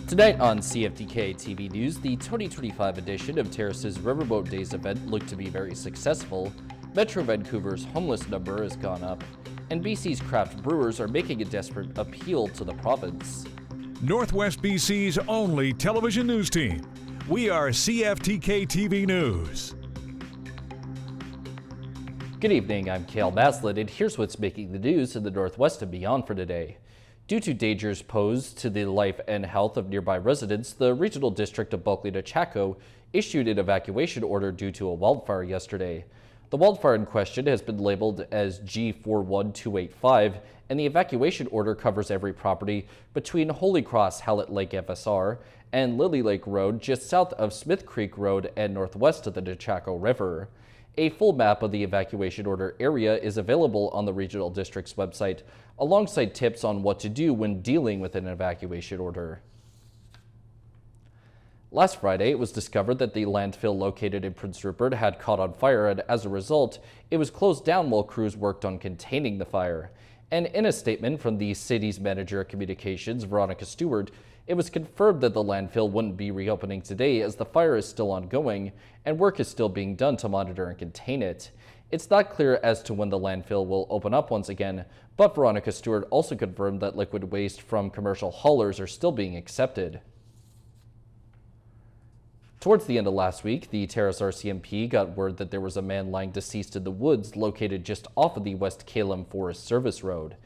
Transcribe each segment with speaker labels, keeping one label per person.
Speaker 1: Tonight on CFTK-TV News, the 2025 edition of Terrace's Riverboat Days event looked to be very successful. Metro Vancouver's homeless number has gone up, and BC's craft brewers are making a desperate appeal to the province.
Speaker 2: Northwest BC's only television news team. We are CFTK-TV News.
Speaker 1: Good evening, I'm Cael Maslin, and here's what's making the news in the Northwest and beyond for today. Due to dangers posed to the life and health of nearby residents, the Regional District of Bulkley-Chaco issued an evacuation order due to a wildfire yesterday. The wildfire in question has been labeled as G41285, and the evacuation order covers every property between Holy Cross Hallett Lake FSR and Lily Lake Road just south of Smith Creek Road and northwest of the Chaco River. A full map of the evacuation order area is available on the Regional District's website, alongside tips on what to do when dealing with an evacuation order. Last Friday, it was discovered that the landfill located in Prince Rupert had caught on fire, and as a result, it was closed down while crews worked on containing the fire. And in a statement from the city's manager of communications, Veronica Stewart, it was confirmed that the landfill wouldn't be reopening today as the fire is still ongoing and work is still being done to monitor and contain it. It's not clear as to when the landfill will open up once again, but Veronica Stewart also confirmed that liquid waste from commercial haulers are still being accepted. Towards the end of last week, the Terrace RCMP got word that there was a man lying deceased in the woods located just off of the West Cael Forest Service Road.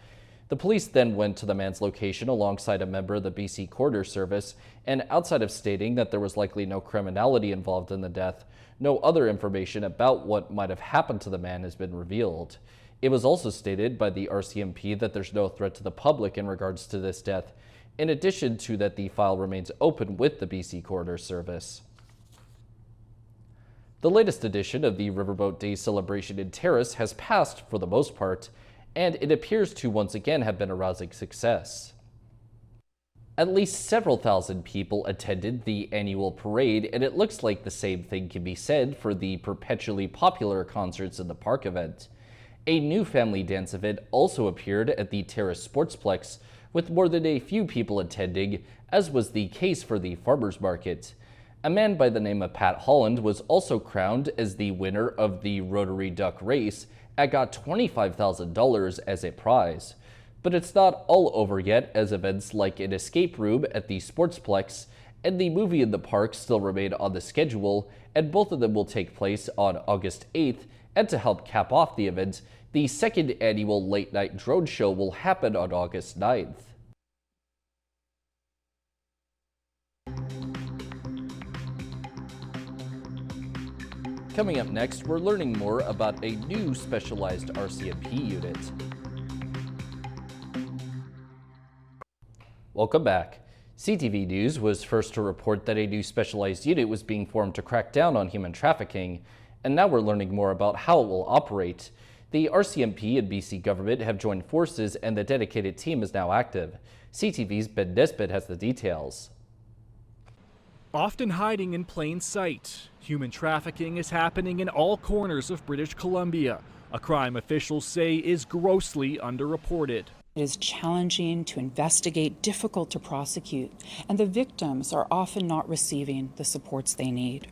Speaker 1: The police then went to the man's location alongside a member of the BC Coroner Service, and outside of stating that there was likely no criminality involved in the death, no other information about what might have happened to the man has been revealed. It was also stated by the RCMP that there's no threat to the public in regards to this death, in addition to that the file remains open with the BC Coroner Service. The latest edition of the Riverboat Day celebration in Terrace has passed for the most part, and it appears to once again have been a rousing success. At least several thousand people attended the annual parade, and it looks like the same thing can be said for the perpetually popular Concerts in the Park event. A new family dance event also appeared at the Terrace Sportsplex, with more than a few people attending, as was the case for the farmers market. A man by the name of Pat Holland was also crowned as the winner of the Rotary Duck race and got $25,000 as a prize. But it's not all over yet, as events like an escape room at the Sportsplex and the movie in the park still remain on the schedule, and both of them will take place on August 8th. And to help cap off the event, the second annual late night drone show will happen on August 9th. Coming up next, we're learning more about a new specialized RCMP unit. Welcome back. CTV News was first to report that a new specialized unit was being formed to crack down on human trafficking, and now we're learning more about how it will operate. The RCMP and BC government have joined forces, and the dedicated team is now active. CTV's Ben Nesbitt has the details.
Speaker 3: Often hiding in plain sight, human trafficking is happening in all corners of British Columbia, a crime officials say is grossly underreported.
Speaker 4: It is challenging to investigate, difficult to prosecute, and the victims are often not receiving the supports they need.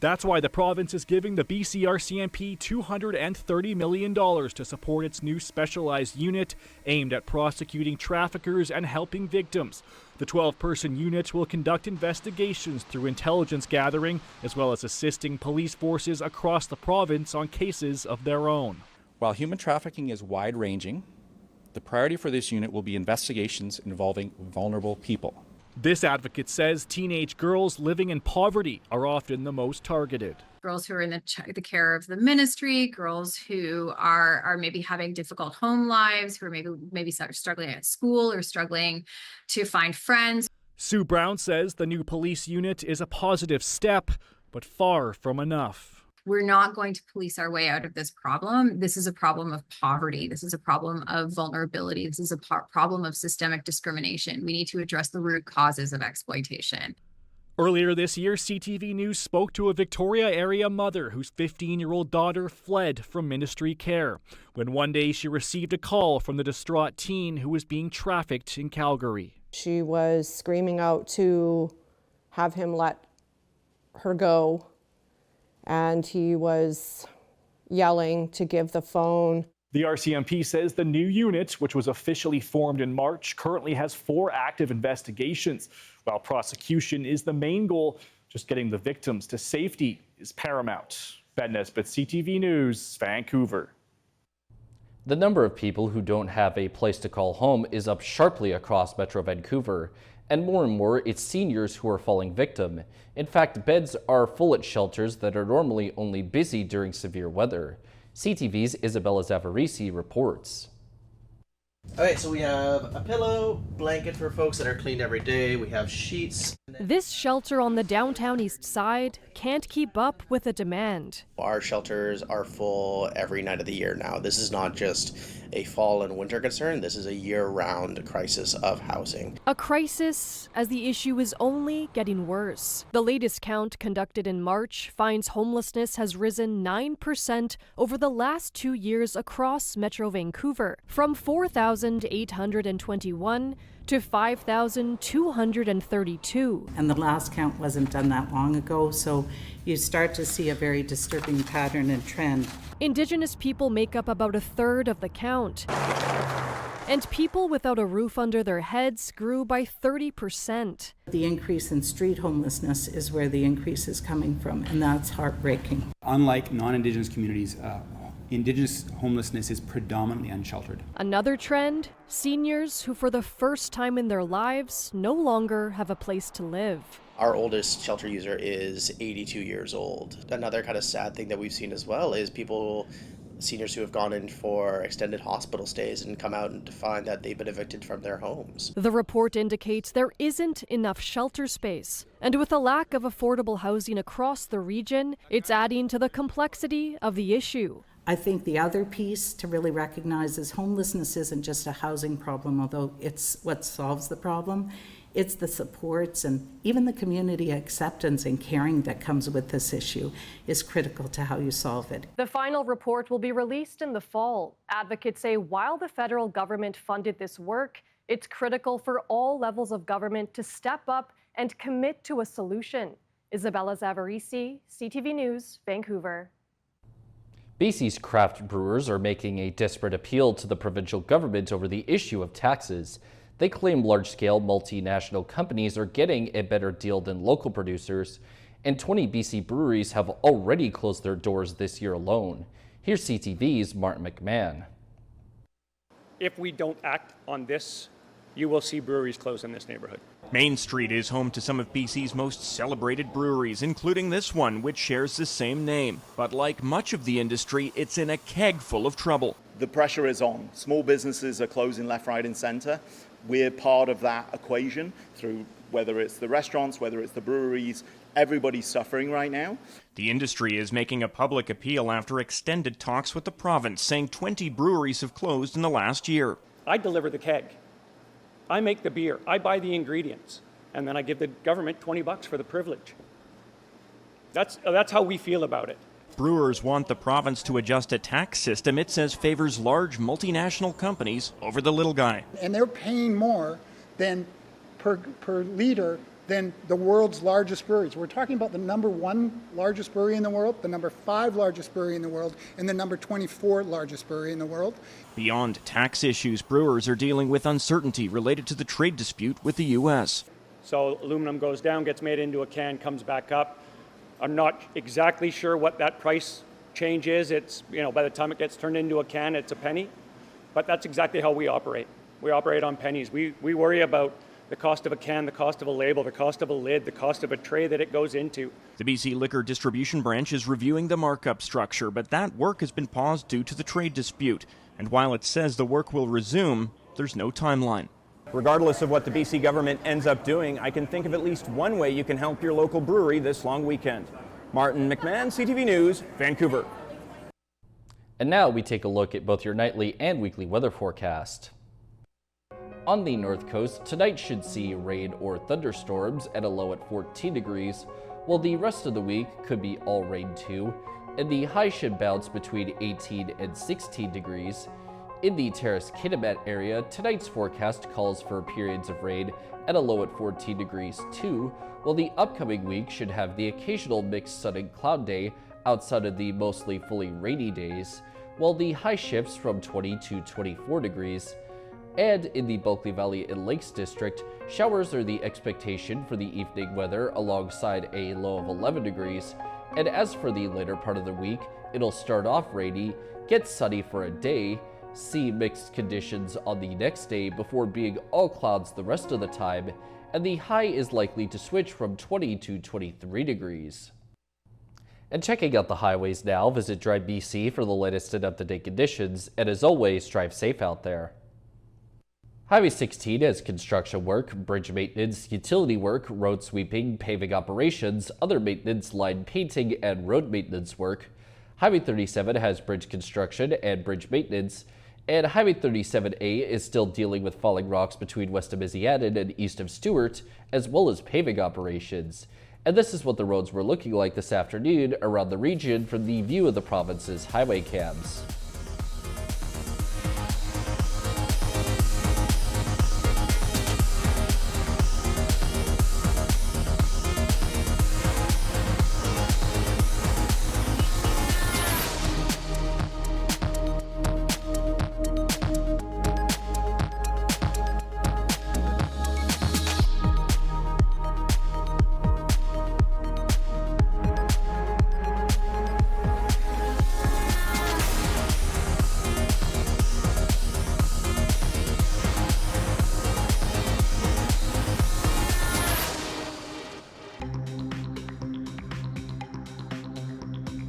Speaker 3: That's why the province is giving the BC RCMP $230 million to support its new specialized unit aimed at prosecuting traffickers and helping victims. The 12-person unit will conduct investigations through intelligence gathering, as well as assisting police forces across the province on cases of their own.
Speaker 5: While human trafficking is wide-ranging, the priority for this unit will be investigations involving vulnerable people.
Speaker 3: This advocate says teenage girls living in poverty are often the most targeted.
Speaker 6: Girls who are in the care of the ministry, girls who are maybe having difficult home lives, who are maybe struggling at school or struggling to find friends.
Speaker 3: Sue Brown says the new police unit is a positive step, but far from enough.
Speaker 6: We're not going to police our way out of this problem. This is a problem of poverty. This is a problem of vulnerability. This is a problem of systemic discrimination. We need to address the root causes of exploitation.
Speaker 3: Earlier this year, CTV News spoke to a Victoria area mother whose 15-year-old daughter fled from ministry care, when one day she received a call from the distraught teen who was being trafficked in Calgary.
Speaker 7: She was screaming out to have him let her go, and he was yelling to give the phone.
Speaker 3: The RCMP says the new unit, which was officially formed in March, currently has 4 active investigations. While prosecution is the main goal, just getting the victims to safety is paramount. Ben Nesbitt, CTV News, Vancouver.
Speaker 1: The number of people who don't have a place to call home is up sharply across Metro Vancouver, and more, it's seniors who are falling victim. In fact, beds are full at shelters that are normally only busy during severe weather. CTV's Isabella Zavarisi reports.
Speaker 8: Okay, so we have a pillow, blanket for folks that are cleaned every day. We have sheets.
Speaker 9: This shelter on the downtown east side can't keep up with the demand.
Speaker 8: Our shelters are full every night of the year now. This is not just a fall and winter concern. This is a year-round crisis of housing.
Speaker 9: A crisis as the issue is only getting worse. The latest count conducted in March finds homelessness has risen 9% over the last 2 years across Metro Vancouver, from 4,821 to 5,232.
Speaker 10: And the last count wasn't done that long ago, so you start to see a very disturbing pattern and trend.
Speaker 9: Indigenous people make up about 1/3 of the count. And people without a roof under their heads grew by 30%.
Speaker 10: The increase in street homelessness is where the increase is coming from, and that's heartbreaking.
Speaker 11: Unlike non-Indigenous communities, Indigenous homelessness is predominantly unsheltered.
Speaker 9: Another trend, seniors who for the first time in their lives no longer have a place to live.
Speaker 8: Our oldest shelter user is 82 years old. Another kind of sad thing that we've seen as well is seniors who have gone in for extended hospital stays and come out and find that they've been evicted from their homes.
Speaker 9: The report indicates there isn't enough shelter space, and with a lack of affordable housing across the region, it's adding to the complexity of the issue.
Speaker 10: I think the other piece to really recognize is homelessness isn't just a housing problem, although it's what solves the problem. It's the supports and even the community acceptance and caring that comes with this issue is critical to how you solve it.
Speaker 9: The final report will be released in the fall. Advocates say while the federal government funded this work, it's critical for all levels of government to step up and commit to a solution. Isabella Zavarisi, CTV News, Vancouver.
Speaker 1: BC's craft brewers are making a desperate appeal to the provincial government over the issue of taxes. They claim large-scale multinational companies are getting a better deal than local producers, and 20 BC breweries have already closed their doors this year alone. Here's CTV's Martin McMahon.
Speaker 12: If we don't act on this, you will see breweries close in this neighborhood.
Speaker 13: Main Street is home to some of BC's most celebrated breweries, including this one, which shares the same name. But like much of the industry, it's in a keg full of trouble.
Speaker 14: The pressure is on. Small businesses are closing left, right, and centre. We're part of that equation through whether it's the restaurants, whether it's the breweries. Everybody's suffering right now.
Speaker 13: The industry is making a public appeal after extended talks with the province, saying 20 breweries have closed in the last year.
Speaker 12: I deliver the keg. I make the beer. I buy the ingredients. And then I give the government $20 for the privilege. That's how we feel about it.
Speaker 13: Brewers want the province to adjust a tax system it says favors large multinational companies over the little guy.
Speaker 15: And they're paying more than per liter than the world's largest breweries. We're talking about the number 1 largest brewery in the world, the number 5 largest brewery in the world, and the number 24 largest brewery in the world.
Speaker 13: Beyond tax issues, brewers are dealing with uncertainty related to the trade dispute with the U.S.
Speaker 12: So aluminum goes down, gets made into a can, comes back up. I'm not exactly sure what that price change is. It's, by the time it gets turned into a can, it's a penny. But that's exactly how we operate. We operate on pennies. We worry about the cost of a can, the cost of a label, the cost of a lid, the cost of a tray that it goes into.
Speaker 13: The BC Liquor Distribution Branch is reviewing the markup structure, but that work has been paused due to the trade dispute. And while it says the work will resume, there's no timeline.
Speaker 16: Regardless of what the BC government ends up doing, I can think of at least one way you can help your local brewery this long weekend. Martin McMahon, CTV News, Vancouver.
Speaker 1: And now we take a look at both your nightly and weekly weather forecast. On the north coast, tonight should see rain or thunderstorms at a low at 14 degrees, while the rest of the week could be all rain too, and the high should bounce between 18 and 16 degrees. In the Terrace-Kitimat area, tonight's forecast calls for periods of rain at a low at 14 degrees too, while the upcoming week should have the occasional mixed sun and cloud day outside of the mostly fully rainy days, while the high shifts from 20 to 24 degrees. And in the Bulkley Valley and Lakes District, showers are the expectation for the evening weather alongside a low of 11 degrees. And as for the later part of the week, it'll start off rainy, get sunny for a day, see mixed conditions on the next day before being all clouds the rest of the time, and the high is likely to switch from 20 to 23 degrees. And checking out the highways now, visit Drive BC for the latest and up-to-date conditions, and as always, drive safe out there. Highway 16 has construction work, bridge maintenance, utility work, road sweeping, paving operations, other maintenance, line painting, and road maintenance work. Highway 37 has bridge construction and bridge maintenance, and Highway 37A is still dealing with falling rocks between west of Misiaden and east of Stewart, as well as paving operations. And this is what the roads were looking like this afternoon around the region from the view of the province's highway cams.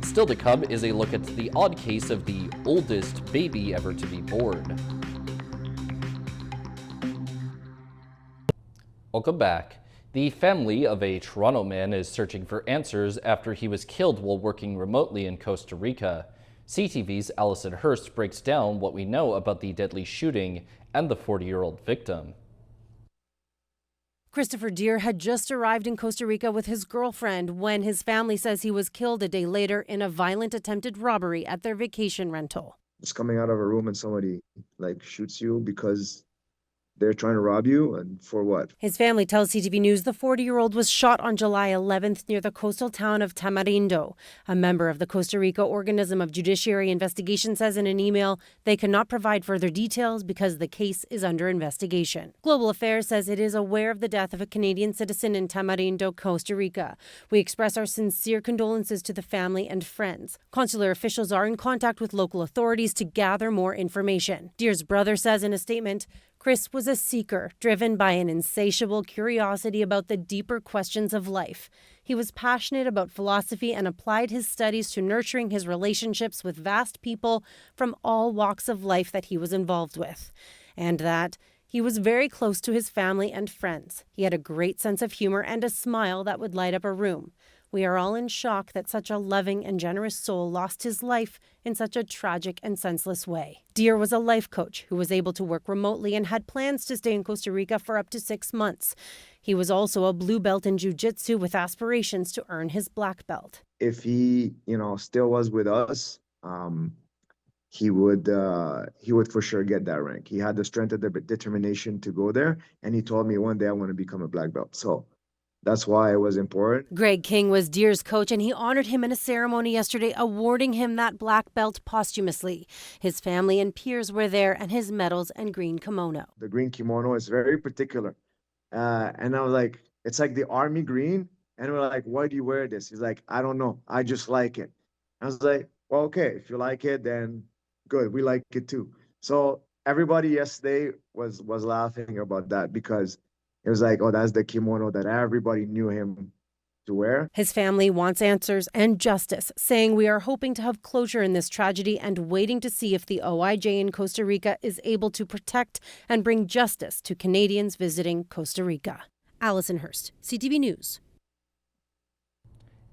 Speaker 1: Still to come is a look at the odd case of the oldest baby ever to be born. Welcome back. The family of a Toronto man is searching for answers after he was killed while working remotely in Costa Rica. CTV's Allison Hurst breaks down what we know about the deadly shooting and the 40-year-old victim.
Speaker 17: Christopher Deere had just arrived in Costa Rica with his girlfriend when his family says he was killed a day later in a violent attempted robbery at their vacation rental.
Speaker 18: Just coming out of a room and somebody shoots you because they're trying to rob you, and for what?
Speaker 17: His family tells CTV News the 40-year-old was shot on July 11th near the coastal town of Tamarindo. A member of the Costa Rica Organism of Judiciary Investigation says in an email they cannot provide further details because the case is under investigation. Global Affairs says it is aware of the death of a Canadian citizen in Tamarindo, Costa Rica. We express our sincere condolences to the family and friends. Consular officials are in contact with local authorities to gather more information. Deere's brother says in a statement, Chris was a seeker, driven by an insatiable curiosity about the deeper questions of life. He was passionate about philosophy and applied his studies to nurturing his relationships with vast people from all walks of life that he was involved with. And that he was very close to his family and friends. He had a great sense of humor and a smile that would light up a room. We are all in shock that such a loving and generous soul lost his life in such a tragic and senseless way. Deere was a life coach who was able to work remotely and had plans to stay in Costa Rica for up to 6 months. He was also a blue belt in jiu-jitsu with aspirations to earn his black belt.
Speaker 18: If he, still was with us, he would for sure get that rank. He had the strength and the determination to go there, and he told me one day I want to become a black belt. So that's why it was important.
Speaker 17: Greg King was Deere's coach, and he honored him in a ceremony yesterday, awarding him that black belt posthumously. His family and peers were there, and his medals and green kimono.
Speaker 18: The green kimono is very particular. And I was like, it's like the army green. And we're like, why do you wear this? He's like, I don't know. I just like it. I was like, well, okay, if you like it, then good. We like it too. So everybody yesterday was laughing about that because it was like, oh, that's the kimono that everybody knew him to wear.
Speaker 17: His family wants answers and justice, saying we are hoping to have closure in this tragedy and waiting to see if the OIJ in Costa Rica is able to protect and bring justice to Canadians visiting Costa Rica. Allison Hurst, CTV News.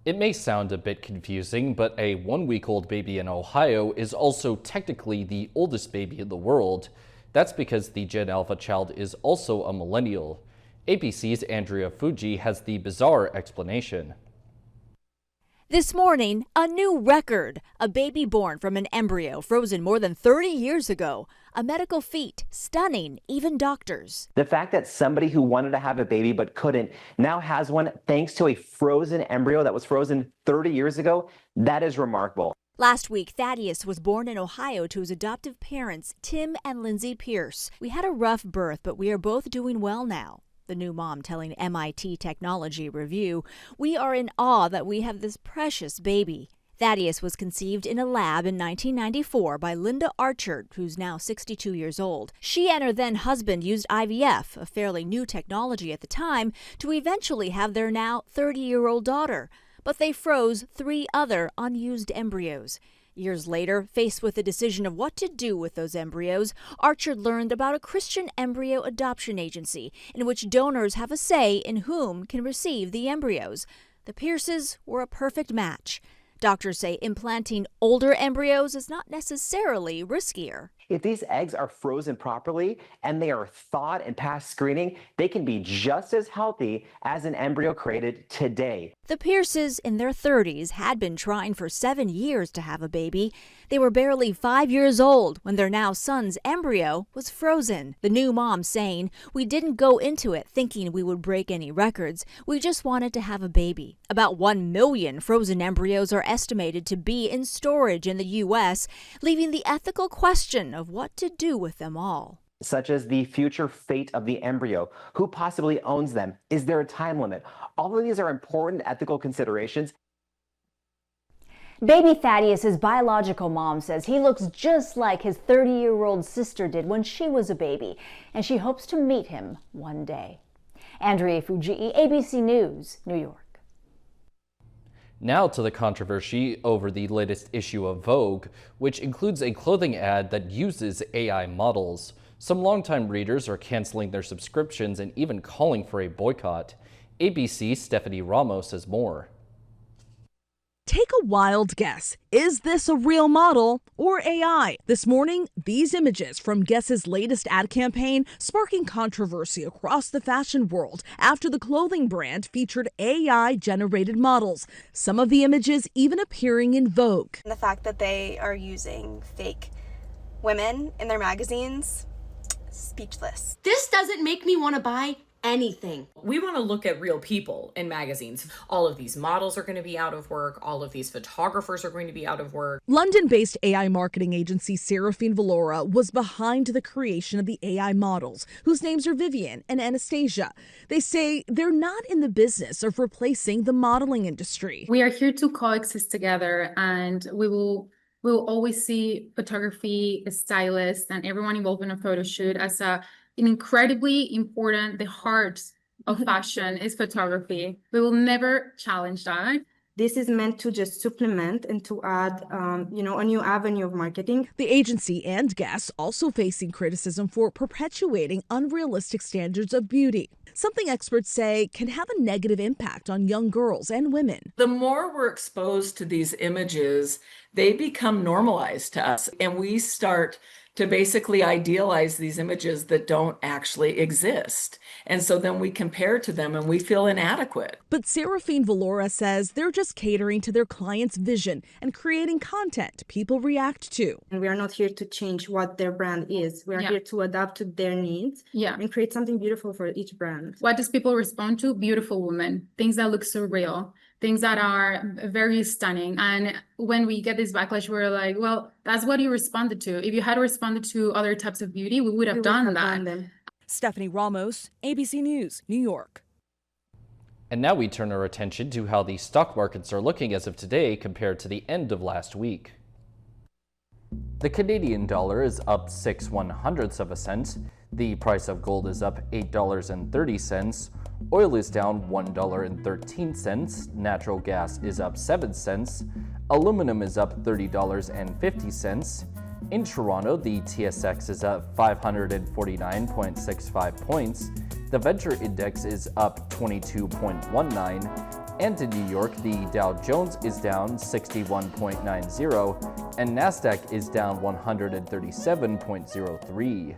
Speaker 1: It may sound a bit confusing, but a 1-week-old baby in Ohio is also technically the oldest baby in the world. That's because the Gen Alpha child is also a millennial. ABC's Andrea Fuji has the bizarre explanation.
Speaker 19: This morning, a new record. A baby born from an embryo frozen more than 30 years ago. A medical feat, stunning even doctors.
Speaker 20: The fact that somebody who wanted to have a baby but couldn't now has one thanks to a frozen embryo that was frozen 30 years ago, that is remarkable.
Speaker 19: Last week, Thaddeus was born in Ohio to his adoptive parents, Tim and Lindsay Pierce. We had a rough birth, but we are both doing well now. The new mom telling MIT Technology Review, "We are in awe that we have this precious baby." Thaddeus was conceived in a lab in 1994 by Linda Archer, who's now 62 years old. She and her then husband used IVF, a fairly new technology at the time, to eventually have their now 30-year-old daughter. But they froze 3 other unused embryos. Years later, faced with the decision of what to do with those embryos, Archer learned about a Christian embryo adoption agency in which donors have a say in whom can receive the embryos. The Pierces were a perfect match. Doctors say implanting older embryos is not necessarily riskier.
Speaker 20: If these eggs are frozen properly and they are thawed and past screening, they can be just as healthy as an embryo created today.
Speaker 19: The Pierces, in their 30s, had been trying for 7 years to have a baby. They were barely 5 years old when their now son's embryo was frozen. The new mom saying, "We didn't go into it thinking we would break any records. We just wanted to have a baby." About 1 million frozen embryos are estimated to be in storage in the U.S., leaving the ethical question of what to do with them all.
Speaker 20: Such as the future fate of the embryo. Who possibly owns them? Is there a time limit? All of these are important ethical considerations.
Speaker 19: Baby Thaddeus' biological mom says he looks just like his 30-year-old sister did when she was a baby, and she hopes to meet him one day. Andrea Fujii, ABC News, New York.
Speaker 1: Now to the controversy over the latest issue of Vogue, which includes a clothing ad that uses AI models. Some longtime readers are canceling their subscriptions and even calling for a boycott. ABC's Stephanie Ramos has more.
Speaker 21: Take a wild guess. Is this a real model or AI? This morning, these images from Guess's latest ad campaign sparking controversy across the fashion world after the clothing brand featured AI-generated models. Some of the images even appearing in Vogue.
Speaker 22: The fact that they are using fake women in their magazines, speechless.
Speaker 23: This doesn't make me want to buy anything.
Speaker 24: We want to look at real people in magazines. All of these models are going to be out of work. All of these photographers are going to be out of work.
Speaker 21: London-based AI marketing agency Seraphine Valora was behind the creation of the AI models, whose names are Vivian and Anastasia. They say they're not in the business of replacing the modeling industry.
Speaker 25: We are here to coexist together, and we will always see photography, stylists, and everyone involved in a photo shoot as an incredibly important, the heart of fashion is photography. We will never challenge that.
Speaker 22: This is meant to just supplement and to add, a new avenue of marketing.
Speaker 21: The agency and Guess also facing criticism for perpetuating unrealistic standards of beauty, something experts say can have a negative impact on young girls and women.
Speaker 26: The more we're exposed to these images, they become normalized to us, and we start to basically idealize these images that don't actually exist. And so then we compare to them and we feel inadequate.
Speaker 21: But Seraphine Valora says they're just catering to their clients' vision and creating content people react to.
Speaker 22: And we are not here to change what their brand is. We are here to adapt to their needs and create something beautiful for each brand.
Speaker 25: What does people respond to? Beautiful women, things that look so real, things that are very stunning. And when we get this backlash, we're like, well, that's what you responded to. If you had responded to other types of beauty, we would have done that.
Speaker 21: Stephanie Ramos, ABC News, New York.
Speaker 1: And now we turn our attention to how the stock markets are looking as of today compared to the end of last week. The Canadian dollar is up 6/100ths of a cent. The price of gold is up $8.30. Oil is down $1.13. Natural gas is up 7 cents. Aluminum is up $30.50. In Toronto, the TSX is up 549.65 points. The Venture Index is up 22.19. And in New York, the Dow Jones is down 61.90, and NASDAQ is down 137.03.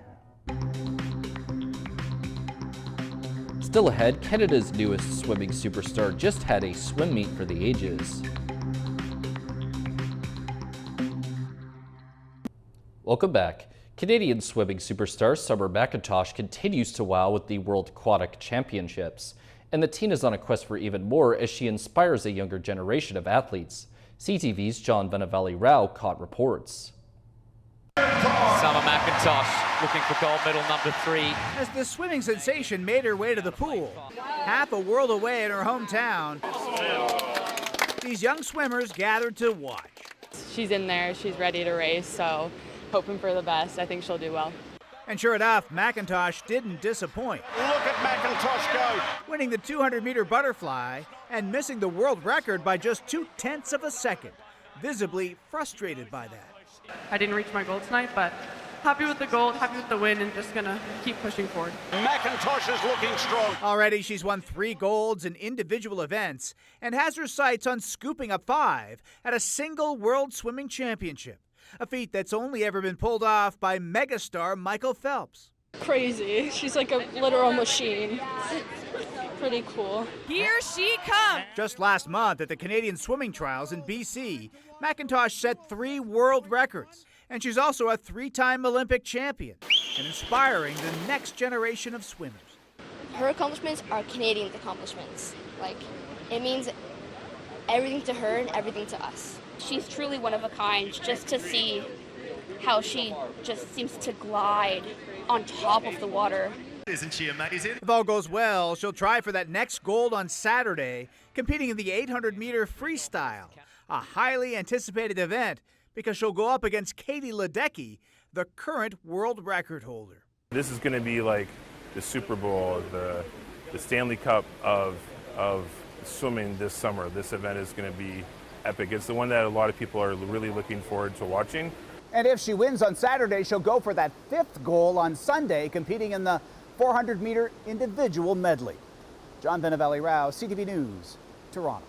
Speaker 1: Still ahead, Canada's newest swimming superstar just had a swim meet for the ages. Welcome back. Canadian swimming superstar Summer Mintosh continues to wow with the World Aquatic Championships. And the teen is on a quest for even more as she inspires a younger generation of athletes. CTV's John Vanavalli-Rao caught reports.
Speaker 2: Summer Mintosh looking for gold medal number 3.
Speaker 3: As the swimming sensation made her way to the pool, half a world away in her hometown, these young swimmers gathered to watch.
Speaker 4: She's in there, she's ready to race, so hoping for the best. I think she'll do well.
Speaker 3: And sure enough, Mintosh didn't disappoint.
Speaker 5: Look at Mintosh go!
Speaker 3: Winning the 200-meter butterfly and missing the world record by just 0.2 of a second, visibly frustrated by that.
Speaker 6: I didn't reach my goal tonight, but happy with the gold, happy with the win, and just gonna keep pushing forward.
Speaker 5: Mintosh is looking strong.
Speaker 3: Already she's won 3 golds in individual events and has her sights on scooping up 5 at a single World Swimming Championship, a feat that's only ever been pulled off by megastar Michael Phelps.
Speaker 4: Crazy. She's like a literal machine. Pretty cool.
Speaker 6: Here she comes!
Speaker 3: Just last month at the Canadian Swimming Trials in BC, Mintosh set 3 world records. And she's also a 3-time Olympic champion and inspiring the next generation of swimmers.
Speaker 7: Her accomplishments are Canadian accomplishments. Like, it means everything to her and everything to us. She's truly one of a kind, just to see how she just seems to glide on top of the water.
Speaker 3: Isn't she amazing? If all goes well, she'll try for that next gold on Saturday, competing in the 800-meter freestyle, a highly anticipated event because she'll go up against Katie Ledecky, the current world record holder.
Speaker 27: This is going to be like the Super Bowl, the Stanley Cup of swimming this summer. This event is going to be epic. It's the one that a lot of people are really looking forward to watching.
Speaker 3: And if she wins on Saturday, she'll go for that 5th goal on Sunday, competing in the 400-meter individual medley. John Vanavalli-Rao, CTV News, Toronto.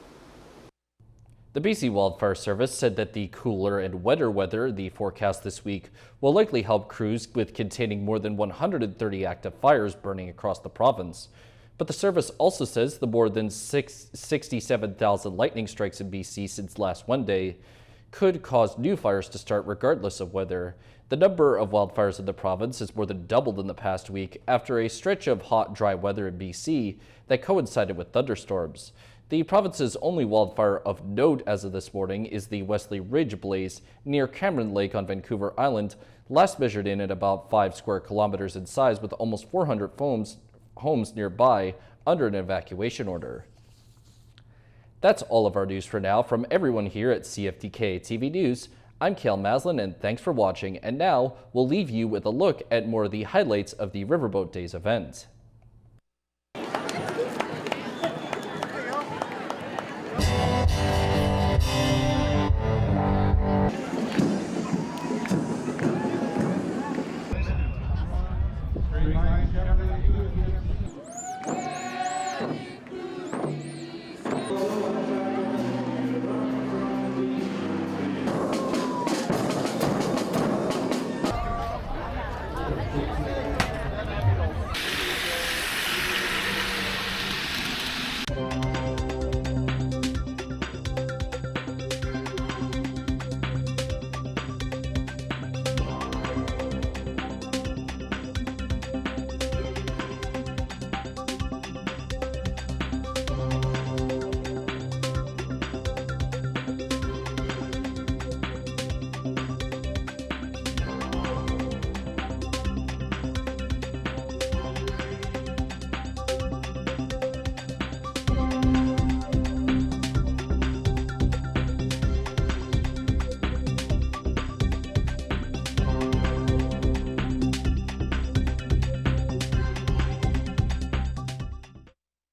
Speaker 1: The BC Wildfire Service said that the cooler and wetter weather in the forecast this week will likely help crews with containing more than 130 active fires burning across the province. But the service also says the more than 67,000 lightning strikes in BC since last Monday could cause new fires to start regardless of weather. The number of wildfires in the province has more than doubled in the past week after a stretch of hot, dry weather in BC that coincided with thunderstorms. The province's only wildfire of note as of this morning is the Wesley Ridge blaze near Cameron Lake on Vancouver Island, last measured in at about 5 square kilometers in size with almost 400 homes nearby under an evacuation order. That's all of our news for now. From everyone here at CFTK-TV News, I'm Cael Maslin, and thanks for watching. And now we'll leave you with a look at more of the highlights of the Riverboat Days event.